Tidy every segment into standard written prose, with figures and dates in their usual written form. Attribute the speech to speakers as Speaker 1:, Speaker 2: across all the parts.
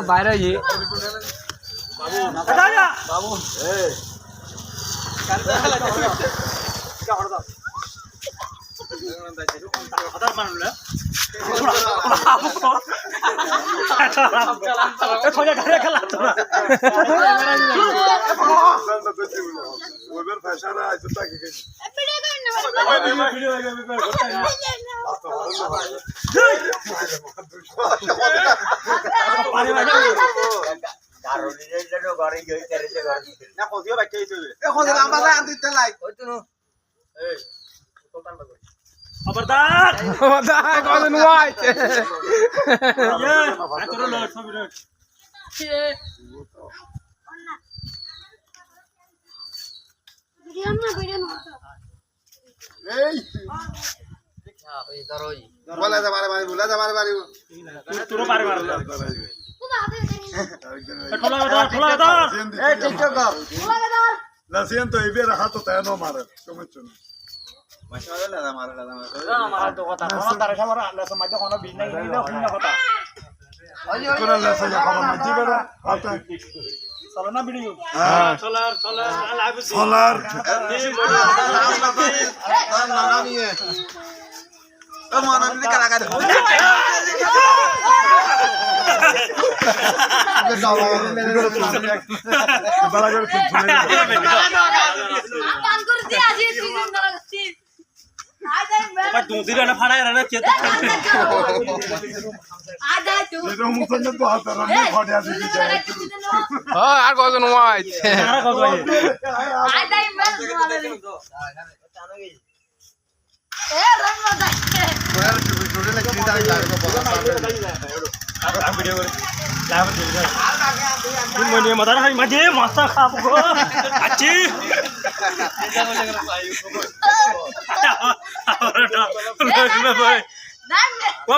Speaker 1: বাইরে বাবু
Speaker 2: La siento y bien rato te no mare. ¿Cómo es?
Speaker 1: আর কজন white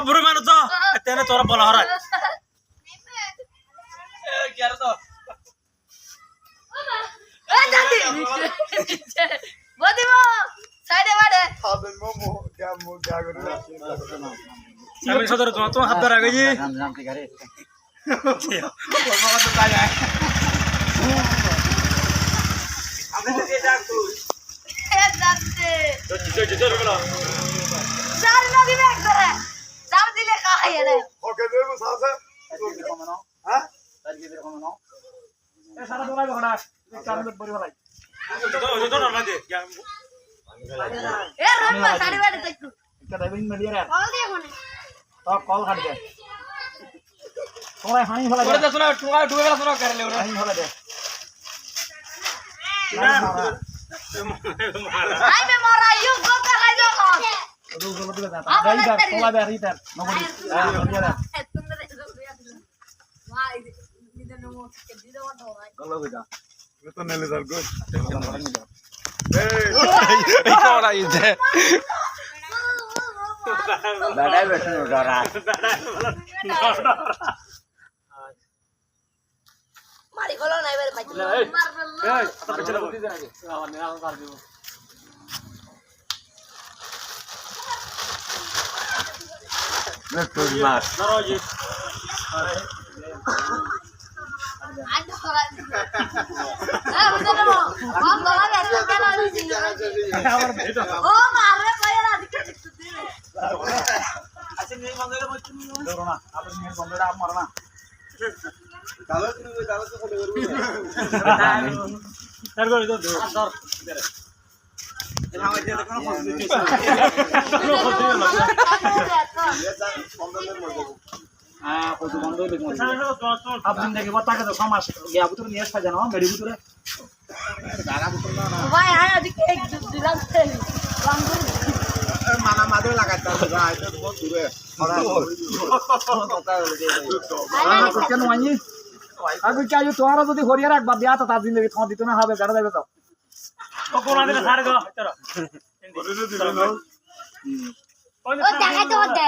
Speaker 3: बुरो मानु तो तेने तोरा बोला हरा सामने सदर तो हाथ धरा गई कॉल हट गया तुम्हारे हानि भला दे सुना तुम्हारे डूबे वाला सुना कर ले हानि भला दे आई मैं मारा यू गो कर ले जो दो गो दे दा दाई दा तोला दे रीटर नोबडी आ वाह इधर नो के दीदा वाट हो रहा है गलो बेटा ये तो नेले दर गो ए कोड़ा इधर बैठा बैठा डरा मारी खोलो ना इधर मत लो मार लो ए चलो इधर आगे आवाज ना कर दो
Speaker 4: আপনি দেখি তাকে তো সমাজ গিয়া ভিতরে নিয়ে আসতে জানো মেডি ভিতরে
Speaker 3: ভাই আয় আজকে এক দিলাম
Speaker 1: মানা মাদে লাগাইতে হবে এটা তো বহুত দূরে
Speaker 4: কেন আনি আমি চাই তোমার যদি হরিয়া রাখবা দিয়া তো তার জিন্দগি তোমার দিতে না হবে জানা যাবে তো
Speaker 5: কোন আদিন ছাড় গো
Speaker 2: ওরে দিবে না
Speaker 3: ও দেখাইতে হতে